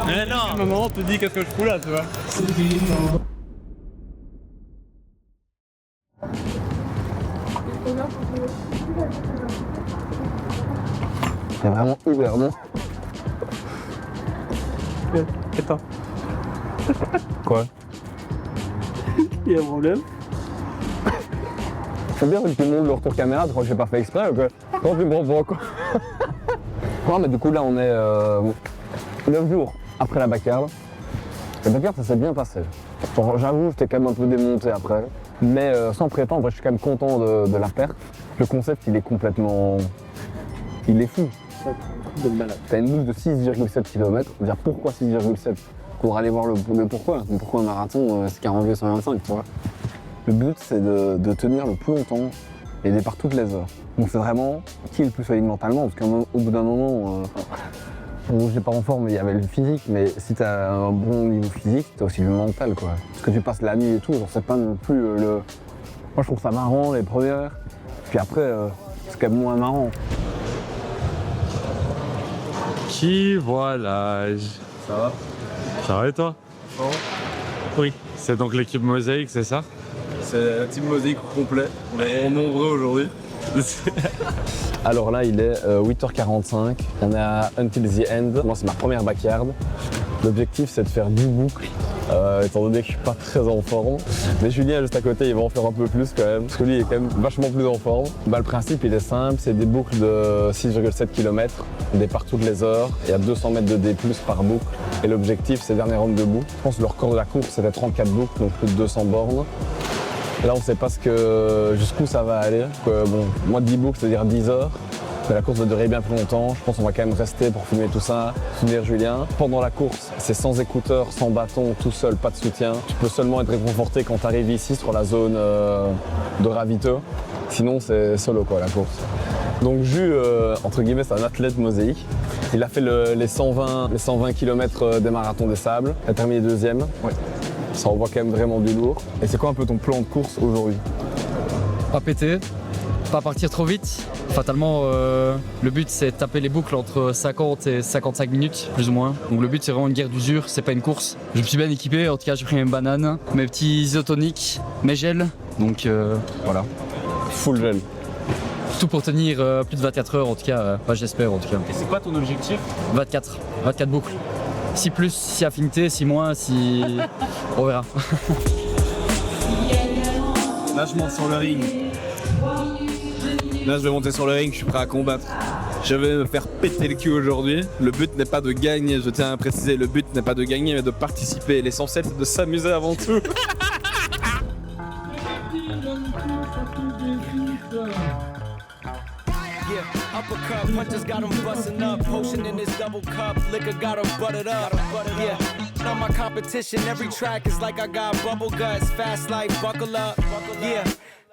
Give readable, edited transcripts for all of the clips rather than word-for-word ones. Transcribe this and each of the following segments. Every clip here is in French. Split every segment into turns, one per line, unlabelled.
Mais non.
Maman te dit qu'est-ce que je fous là, tu vois.
C'est vraiment hyper bon.
Attends,
Quoi?
il y a un problème.
C'est bien que tu montres le retour caméra, tu crois que j'ai pas fait exprès ou quoi? Non, tu me prends pour quoi? Non, mais du coup, là, on est 9 jours après la backyard. La backyard, ça s'est bien passé. Bon, j'avoue, j'étais quand même un peu démonté après. Mais sans prétendre, je suis quand même content de la perte. Le concept, il est complètement... Il est fou.
De malade.
T'as une boucle de 6,7 km. On va dire pourquoi 6,7? Pour aller voir le pourquoi. Pourquoi un marathon, c'est 42 125, tu vois. Le but, c'est de tenir le plus longtemps et de par toutes les heures. Donc c'est vraiment qui est le plus solide mentalement, parce qu'au bout d'un moment, bon, j'étais pas en forme, il y avait le physique, mais si t'as un bon niveau physique, t'as aussi le mental, quoi. Parce que tu passes la nuit et tout, genre c'est pas non plus le... Moi je trouve ça marrant les premières, puis après, c'est quand même moins marrant.
Qui voilà.
Ça va?
Ça va et toi?
Bon.
Oui. C'est donc l'équipe Mosaïque, c'est ça?
C'est la team Mosaïque au complet. On est nombreux aujourd'hui.
Alors là, il est 8h45, on est à Until the End. Moi, c'est ma première backyard. L'objectif, c'est de faire 10 boucles, étant donné que je suis pas très en forme. Mais Julien, juste à côté, il va en faire un peu plus quand même, parce que lui, il est quand même vachement plus en forme. Bah, le principe, il est simple, c'est des boucles de 6,7 km, départ toutes les heures. Il y a 200 mètres de D+, par boucle. Et l'objectif, c'est dernière ronde debout. Je pense que le record de la course, c'était 34 boucles, donc plus de 200 bornes. Là, on ne sait pas jusqu'où ça va aller. Bon, moi, 10 boucles, c'est-à-dire 10 heures. Mais la course va durer bien plus longtemps. Je pense qu'on va quand même rester pour filmer tout ça, soutenir Julien. Pendant la course, c'est sans écouteurs, sans bâton, tout seul, pas de soutien. Tu peux seulement être réconforté quand tu arrives ici sur la zone de ravito. Sinon, c'est solo, quoi, la course. Donc Jus, entre guillemets, c'est un athlète mosaïque. Il a fait les 120 km des marathons des sables. Il a terminé deuxième.
Ouais.
Ça envoie quand même vraiment du lourd. Et c'est quoi un peu ton plan de course aujourd'hui?
Pas péter, pas partir trop vite. Fatalement, le but c'est de taper les boucles entre 50 et 55 minutes, plus ou moins. Donc le but c'est vraiment une guerre d'usure, c'est pas une course. Je me suis bien équipé, en tout cas j'ai pris mes bananes, mes petits isotoniques, mes gels. Donc voilà.
Full gel.
Tout pour tenir plus de 24 heures en tout cas, j'espère en tout cas.
Et c'est quoi ton objectif?
24 boucles. Si plus, si affinité, si moins, si... On verra.
Là, je monte sur le ring. Là, je vais monter sur le ring, je suis prêt à combattre. Je vais me faire péter le cul aujourd'hui. Le but n'est pas de gagner, je tiens à préciser, le but n'est pas de gagner, mais de participer. L'essentiel, c'est de s'amuser avant tout.
Uppercut, punches got him bustin' up. Potion in his double cup, liquor got him buttered up. Yeah, not my competition. Every track is like I got bubble guts. Fast life, buckle up. Yeah.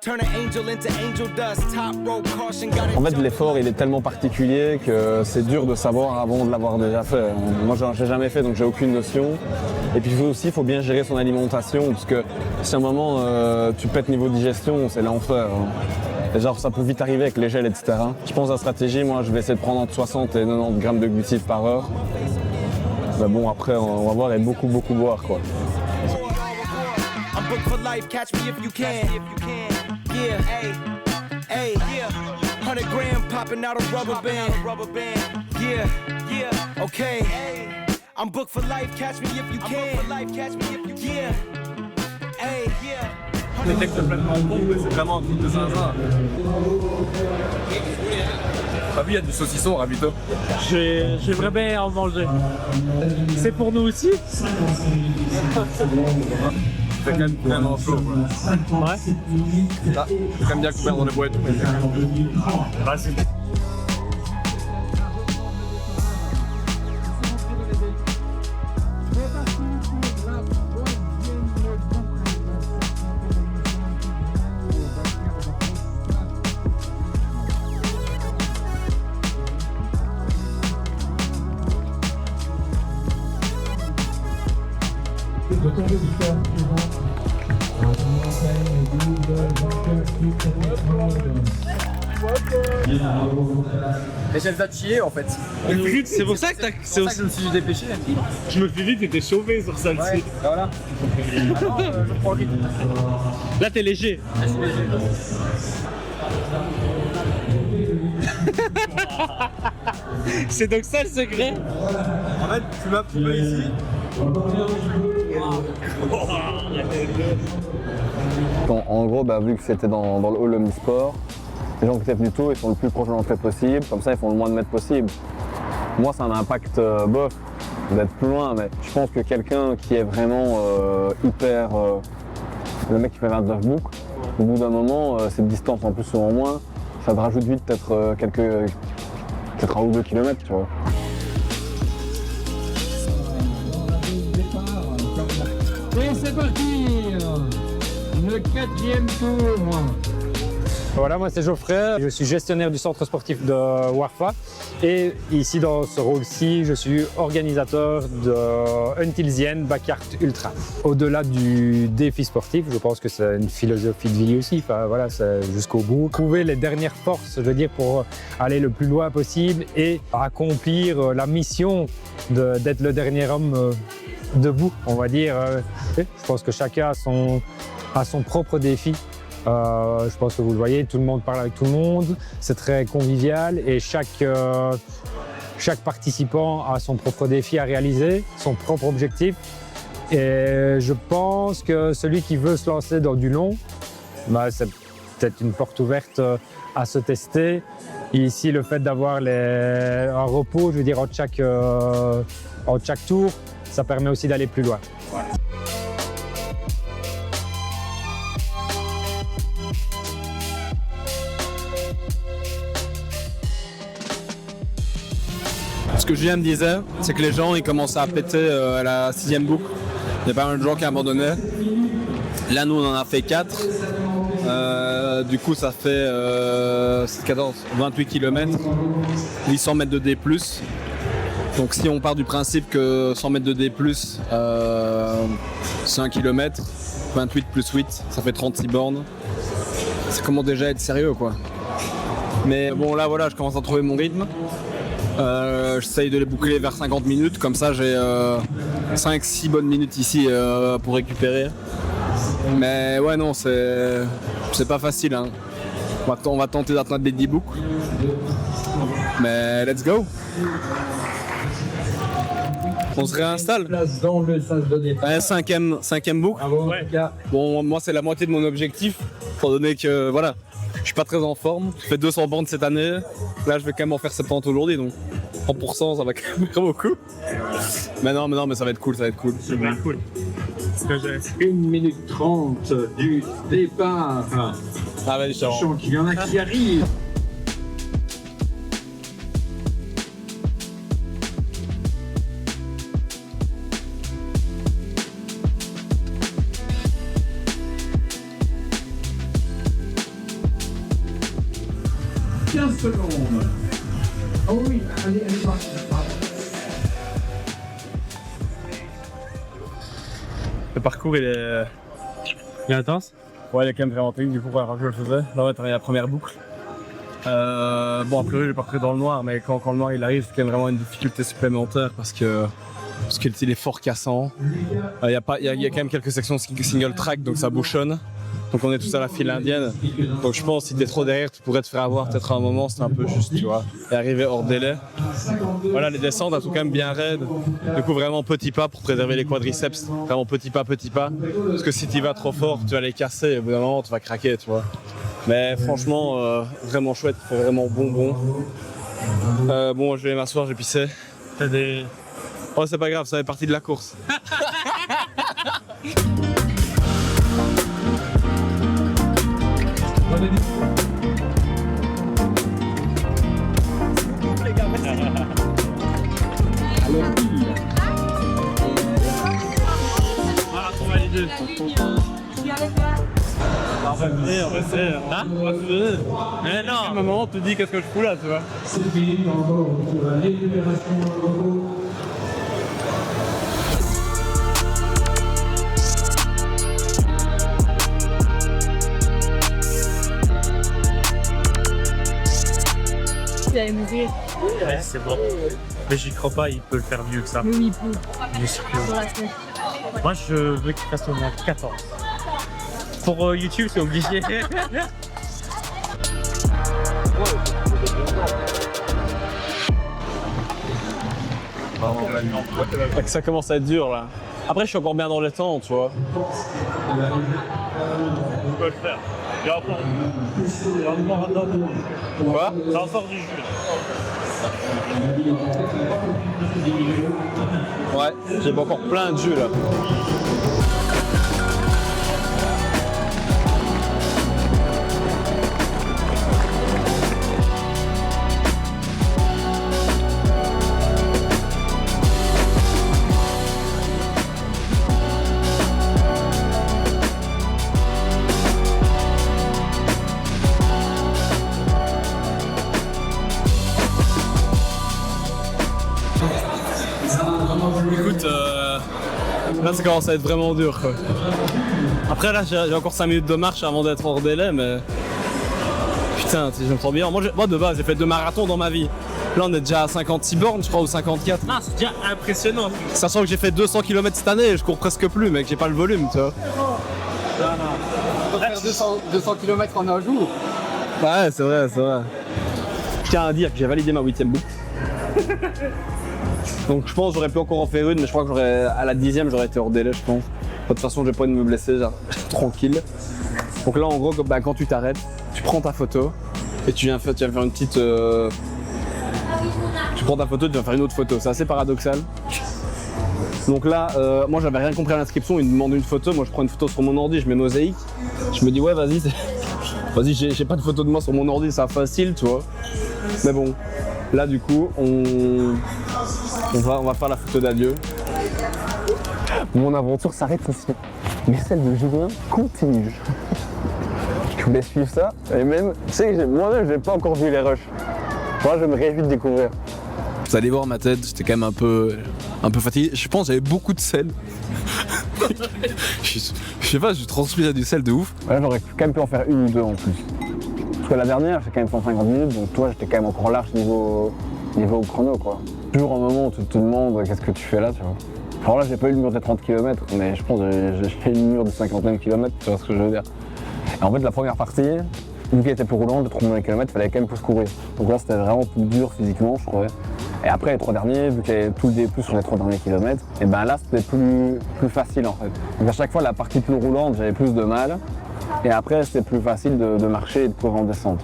Turn an angel into angel dust. Top rope caution, got it.
En fait, l'effort, il est tellement particulier que c'est dur de savoir avant de l'avoir déjà fait. Moi, j'en ai jamais fait, donc j'ai aucune notion. Et puis aussi, il faut bien gérer son alimentation, parce que si à un moment, tu pètes niveau digestion, c'est l'enfer. Et genre, ça peut vite arriver avec les gels, etc. Je pense à la stratégie, moi, je vais essayer de prendre entre 60 et 90 grammes de glucides par heure. Mais bon, après, on va voir et beaucoup boire, quoi.
I'm booked for life, catch me if you can. Yeah, hey, yeah. 100 grand popping out a rubber band. Yeah, okay. I'm booked for life, catch me if you can. Yeah, hey, yeah.
Les textes complètement bons, mais c'est vraiment un truc de zinzin. T'as vu, il y a du saucisson, ravito.
J'aimerais bien en manger. C'est pour nous aussi?
C'est quand même vraiment chaud.
Ouais.
Là, c'est quand même bien couvert dans les boîtes.
Vas-y.
Mais ça a chier en fait.
C'est pour ça que
C'est pour ça que je me suis dépêché.
je me suis dit que t'étais chauffé sur celle-ci.
Ouais, voilà. Alors, je prends le rythme.
Là, t'es léger.
Je suis léger.
C'est donc ça le secret.
En fait, tu m'as pris ici.
En gros, bah, vu que c'était dans le hall omnisport, les gens qui étaient venus tôt, ils sont le plus proche de l'entrée possible, comme ça ils font le moins de mètres possible. Moi, ça a un impact bof d'être plus loin, mais je pense que quelqu'un qui est vraiment hyper. Le mec qui fait 29 boucles, au bout d'un moment, cette distance en plus ou en moins, ça te rajoute vite peut-être peut-être 1 ou 2 kilomètres, tu vois.
Et c'est parti, le 4e tour.
Voilà, moi c'est Geoffrey, je suis gestionnaire du centre sportif de Warfa et ici dans ce rôle-ci, je suis organisateur de Until the End Backyard Ultra. Au-delà du défi sportif, je pense que c'est une philosophie de vie aussi, enfin, voilà, c'est jusqu'au bout. Trouver les dernières forces, je veux dire, pour aller le plus loin possible et accomplir la mission d'être le dernier homme debout, on va dire. Je pense que chacun a son propre défi. Je pense que vous le voyez, tout le monde parle avec tout le monde, c'est très convivial et chaque participant a son propre défi à réaliser, son propre objectif. Et je pense que celui qui veut se lancer dans du long, bah, c'est peut-être une porte ouverte à se tester. Et ici, le fait d'avoir un repos, je veux dire, entre chaque tour, ça permet aussi d'aller plus loin. Voilà.
Ce que Julien me disait, c'est que les gens ils commençaient à péter à la 6e boucle. Il y a pas mal de gens qui abandonnaient. Là, nous, on en a fait 4. Du coup, ça fait 28 km, 800 mètres de D+. Donc, si on part du principe que 100 mètres de D+, c'est 1 km, 28 plus 8, ça fait 36 bornes. Ça commence déjà à être sérieux, quoi. Mais bon, là, voilà, je commence à trouver mon rythme. J'essaye de les boucler vers 50 minutes, comme ça j'ai 5-6 bonnes minutes ici pour récupérer. Mais ouais, non, c'est pas facile, hein. On va tenter d'atteindre les 10 boucles. Mais let's go! On se réinstalle.
Dans le sens de départ.
Ouais, cinquième boucle.
Ouais.
Bon, moi c'est la moitié de mon objectif, étant donné que voilà, je suis pas très en forme. Je fais 200 bornes cette année. Là, je vais quand même en faire 70 aujourd'hui, donc 100%, ça va quand même faire beaucoup. Mais non, mais ça va être cool, ça va être cool.
C'est bien cool.
1 minute 30 du départ.
Ah ouais,
Sachant qu'il y en a qui arrivent. Secondes. Oh oui, allez, parti.
Le parcours il est intense. Ouais, il est quand même vraiment technique, du coup, quand je le faisais. Là, ouais, t'as la première boucle. Bon, a priori, j'ai parcouru dans le noir, mais quand le noir il arrive, c'est quand même vraiment une difficulté supplémentaire parce qu'il est fort cassant. Il y a quand même quelques sections single track, donc ça bouchonne. Donc on est tous à la file indienne. Donc je pense que si t'es trop derrière, tu pourrais te faire avoir peut-être à un moment, c'est un peu juste, tu vois. Et arriver hors délai. Voilà, les descentes, elles sont quand même bien raides. Du coup, vraiment petit pas pour préserver les quadriceps. Vraiment petit pas, petit pas. Parce que si tu vas trop fort, tu vas les casser et au bout d'un moment, tu vas craquer, tu vois. Mais franchement, vraiment chouette, il fait vraiment bon. Bon, je vais m'asseoir, j'ai pissé.
T'as des...
Oh, c'est pas grave, ça fait partie de la course.
Voilà, on va les deux. On va faire. Hein? On va faire. Mais non!
À un moment, tu te dis qu'est-ce que je fous là, tu vois.
C'est fini encore pour la libération logo.
qu'il allait mourir.
Ouais, c'est bon. Mais j'y crois pas, il peut le faire mieux que ça.
Mais oui, il peut.
Je suis sûr.
Dans la semaine.
Moi, je veux qu'il fasse au moins 14. Pour YouTube, c'est obligé.
Ça commence à être dur là. Après, je suis encore bien dans le temps, tu vois.
On peut le faire. Il y a encore un autre.
Quoi?
Il y a encore du jus.
Ouais, j'ai encore plein de jus là. Écoute, là ça commence à être vraiment dur quoi. Après là j'ai encore 5 minutes de marche avant d'être hors délai mais... Putain, je me sens bien. Moi de base j'ai fait 2 marathons dans ma vie. Là on est déjà à 56 bornes je crois ou 54.
Ah, c'est déjà impressionnant.
Sachant que j'ai fait 200 km cette année et je cours presque plus mec, j'ai pas le volume tu vois.
On peut faire 200 km en un jour.
Ouais c'est vrai, c'est vrai. Je tiens à dire que j'ai validé ma 8ème boucle. Donc je pense que j'aurais pu encore en faire une, mais je crois que à la 10ème j'aurais été hors délai je pense. De toute façon j'ai pas envie de me blesser, genre, tranquille. Donc là en gros bah, quand tu t'arrêtes, tu prends ta photo et tu viens faire une petite... Tu prends ta photo, tu viens faire une autre photo, c'est assez paradoxal. Donc là, moi j'avais rien compris à l'inscription, ils me demandent une photo, moi je prends une photo sur mon ordi, je mets mosaïque. Je me dis ouais vas-y, vas-y j'ai pas de photo de moi sur mon ordi, c'est facile tu vois. Mais bon, là du coup on va faire la photo d'adieu. Mon aventure s'arrête ici, mais celle de Julien continue. Je voulais suivre ça, et même, tu sais, moi-même j'ai pas encore vu les rushs. Moi je me réjouis de découvrir. Vous allez voir ma tête, j'étais quand même un peu fatigué. Je pense que j'avais beaucoup de sel. je sais pas, je transpirais du sel de ouf. Ouais, j'aurais quand même pu en faire une ou deux en plus. Parce que la dernière, j'ai quand même 150 minutes, donc toi j'étais quand même encore large niveau chrono quoi. Toujours un moment où tu te demandes qu'est-ce que tu fais là, tu vois. Alors là j'ai pas eu le mur des 30 km, mais je pense que j'ai fait le mur de 50 km, tu vois ce que je veux dire. Et en fait la première partie, vu qu'elle était plus roulante, de 30 km, il fallait quand même plus courir. Donc là c'était vraiment plus dur physiquement je trouvais. Et après les 3 derniers, vu qu'il y avait tout le début sur les 3 derniers kilomètres, et ben là c'était plus facile en fait. Donc à chaque fois la partie plus roulante j'avais plus de mal. Et après c'était plus facile de marcher et de courir en descente.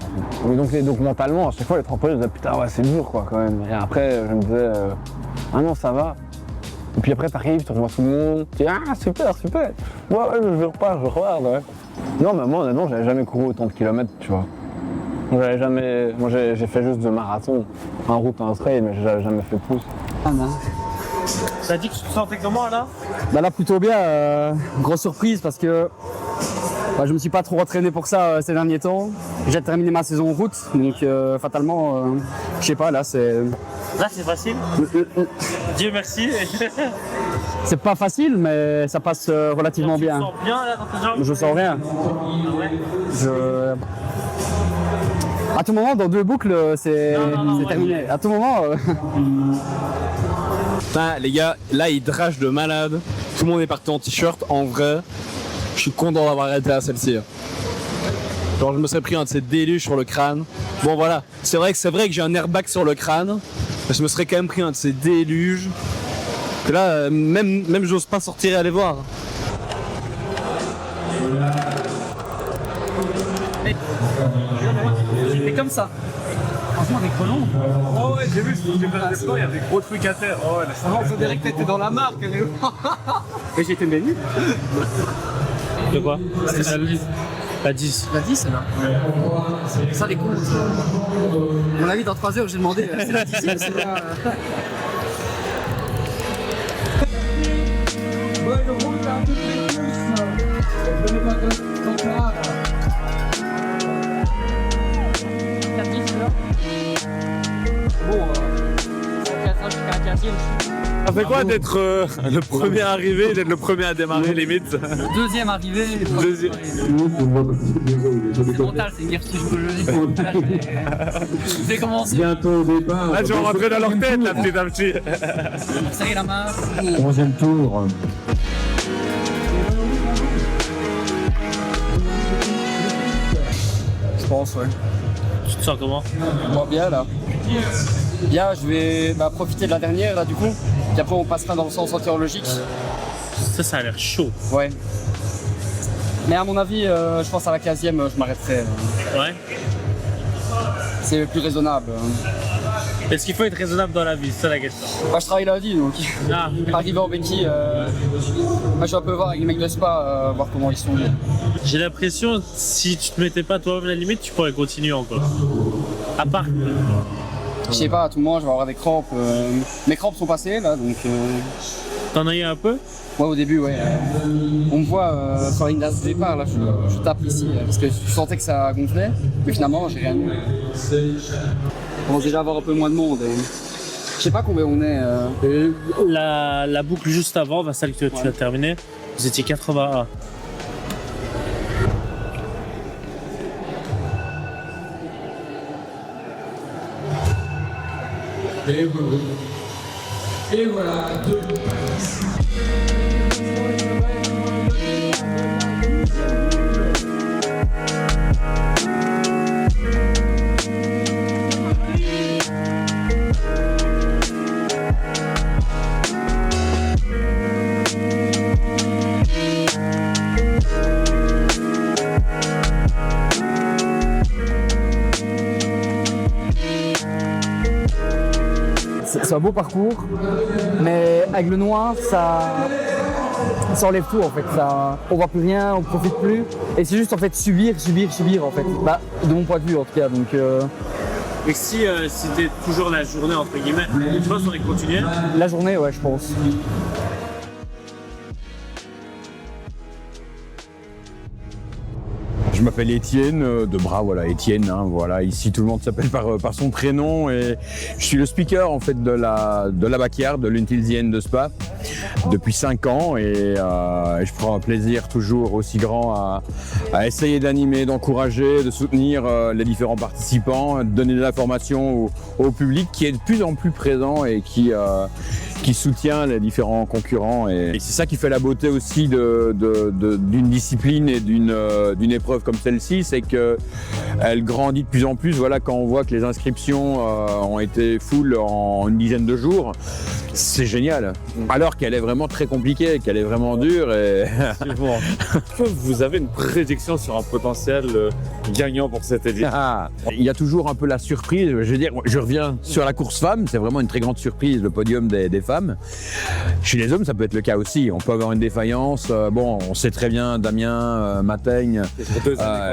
Donc mentalement à chaque fois les trampolines je me disais putain ouais c'est dur quoi quand même. Et après je me disais ah non ça va. Et puis après t'arrives, tu revois tout le monde, tu dis ah super. Ouais je repars ouais. Non mais moi honnêtement j'avais jamais couru autant de kilomètres tu vois. Moi j'ai fait juste de marathon, en route, en trail, mais j'avais jamais fait plus.
Ah non. T'as dit que tu te sentais comment là?
Bah là plutôt bien, grosse surprise parce que bah, je me suis pas trop entraîné pour ça ces derniers temps. J'ai terminé ma saison en route, donc fatalement, je sais pas, là c'est...
Là c'est facile. Dieu merci.
C'est pas facile, mais ça passe relativement bien.
Tu te sens bien là dans tes jambes?
Je sens rien.
Ah ouais.
À tout moment, dans 2 boucles, c'est terminé. À tout moment...
Putain, les gars, là il drage de malade. Tout le monde est parti en t-shirt. En vrai, je suis content d'avoir arrêté à celle-ci. Genre, je me serais pris un de ces déluges sur le crâne. Bon, voilà, c'est vrai que j'ai un airbag sur le crâne. Mais je me serais quand même pris un de ces déluges. Et là, même j'ose pas sortir et aller voir.
C'était comme ça. Franchement, des colons.
Oh ouais, j'ai vu, il y avait gros trucs à terre. Oh ouais,
On dirait que t'étais dans la marque. Et j'étais béni.
De quoi? La 10.
La 10, là. Ça, les cons. À mon avis, dans 3 heures, j'ai demandé. C'est la 10e, c'est là.
Ouais, le rouge un peu plus. Je vais pas de là.
Bon, 4 ans jusqu'à la 15e.
Ça fait quoi d'être le premier arrivé, d'être le premier à démarrer limite?
Deuxième arrivé.
Deuxième.
C'est mental, c'est une guerre psychologique. J'ai commencé.
Bientôt au départ.
Ah, tu vas rentrer dans leur tête là, petit à petit.
Serrer la main.
11e tour.
Je pense, ouais.
Tu te sens comment?
Moi, bien là. Bien, je vais profiter de la dernière là du coup. Puis après, on passera dans le sens anti-horlogique.
Ça a l'air chaud.
Ouais. Mais à mon avis, je pense à la 15e, je m'arrêterai.
Ouais.
C'est plus raisonnable.
Est-ce qu'il faut être raisonnable dans la vie? C'est ça la question.
Moi, je travaille lundi, donc
Ah.
arrivé en béquille, moi, je vais un peu voir avec les mecs de Spa, voir comment ils sont.
J'ai l'impression, si tu te mettais pas toi-même la limite, tu pourrais continuer encore. À part.
Je sais pas, à tout moment, je vais avoir des crampes. Mes crampes sont passées là, donc.
T'en as eu un peu?
Ouais, au début, ouais. On me voit sur la ligne de départ, là, je tape ici, parce que je sentais que ça gonflait, mais finalement, j'ai rien eu. On commence déjà à avoir un peu moins de monde. Je sais pas combien on est.
La boucle juste avant, celle que tu as terminée, vous étiez 81.
Et voilà, 2
C'est un beau parcours, mais avec le noir, ça enlève tout en fait. On voit plus rien, on profite plus, et c'est juste en fait subir en fait. De mon point de vue en tout cas. Donc,
Et si c'était toujours la journée entre guillemets, tu penses qu'on aurait continué?
la journée, ouais, je pense.
Je m'appelle Étienne de Bras, voilà, Étienne, hein, voilà, ici tout le monde s'appelle par son prénom et je suis le speaker en fait de la backyard de l'Until the End de Spa depuis 5 ans et je prends un plaisir toujours aussi grand à essayer d'animer, d'encourager, de soutenir les différents participants, de donner de l'information au public qui est de plus en plus présent et qui soutient les différents concurrents et c'est ça qui fait la beauté aussi d'une discipline et d'une épreuve comme celle-ci, c'est qu'elle grandit de plus en plus. Voilà, quand on voit que les inscriptions ont été full en une dizaine de jours, c'est génial. Alors qu'elle est vraiment très compliquée, qu'elle est vraiment dure. Et...
Est-ce que vous avez une prédiction sur un potentiel gagnant pour cette édition?
Il y a toujours un peu la surprise. Je veux dire, je reviens sur la course femme, c'est vraiment une très grande surprise, le podium des femmes. Chez les hommes, ça peut être le cas aussi. On peut avoir une défaillance. Bon, on sait très bien, Damien Mateigne,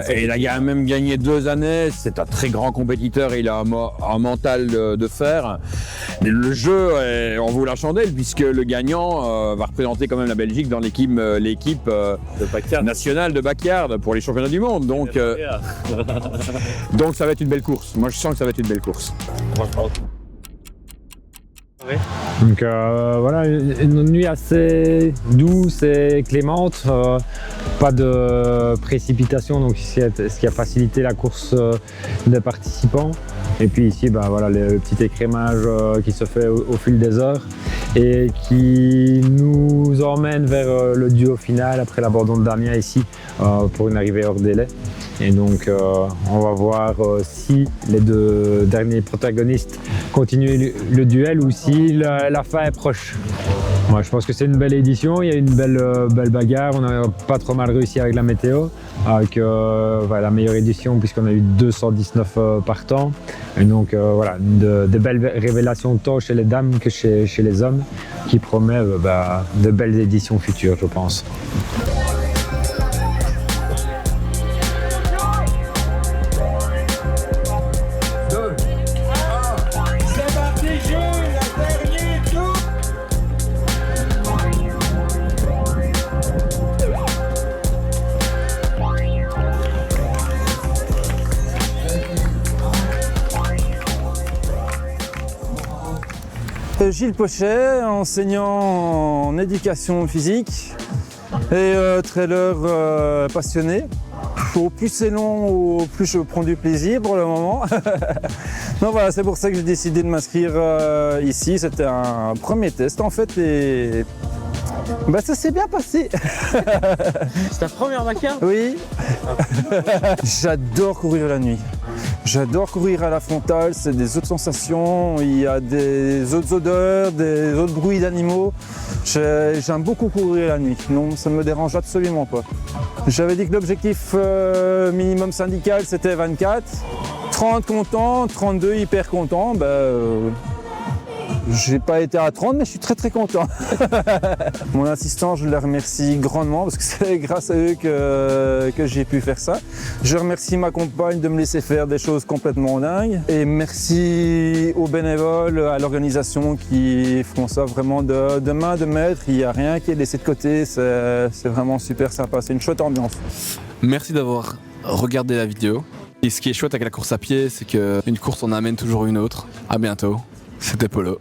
il a même gagné 2 années. C'est un très grand compétiteur et il a un mental de fer. Le jeu, on vaut la chandelle puisque le gagnant va représenter quand même la Belgique dans l'équipe nationale de backyard pour les championnats du monde. Donc ça va être une belle course. Moi, je sens que ça va être une belle course.
Donc voilà, une nuit assez douce et clémente, pas de précipitation, donc ce qui a facilité la course des participants. Et puis ici, voilà, le petit écrémage qui se fait au fil des heures et qui nous emmène vers le duo final après l'abandon de Damien ici pour une arrivée hors délai. Et donc on va voir si les 2 derniers protagonistes continuent le duel ou si la fin est proche. Moi, je pense que c'est une belle édition, il y a une belle bagarre, on n'a pas trop mal réussi avec la météo, avec la meilleure édition puisqu'on a eu 219 partants. Et donc voilà, de belles révélations tant chez les dames que chez les hommes qui promet de belles éditions futures, je pense.
Gilles Pochet, enseignant en éducation physique et trailer passionné. Au plus c'est long, au plus je prends du plaisir pour le moment. Donc voilà, c'est pour ça que j'ai décidé de m'inscrire ici. C'était un premier test en fait et bah, ça s'est bien passé.
C'est ta première backyard?
Oui. J'adore courir la nuit. J'adore courir à la frontale, c'est des autres sensations, il y a des autres odeurs, des autres bruits d'animaux. J'aime beaucoup courir la nuit, non, ça ne me dérange absolument pas. J'avais dit que l'objectif minimum syndical c'était 24, 30 contents, 32 hyper contents. J'ai pas été à 30 mais je suis très content. Mon assistant, je les remercie grandement parce que c'est grâce à eux que j'ai pu faire ça. Je remercie ma compagne de me laisser faire des choses complètement dingues. Et merci aux bénévoles, à l'organisation qui font ça vraiment de main de maître. Il n'y a rien qui est laissé de côté, c'est vraiment super sympa, c'est une chouette ambiance.
Merci d'avoir regardé la vidéo. Et ce qui est chouette avec la course à pied, c'est qu'une course en amène toujours une autre. À bientôt, c'était Polo.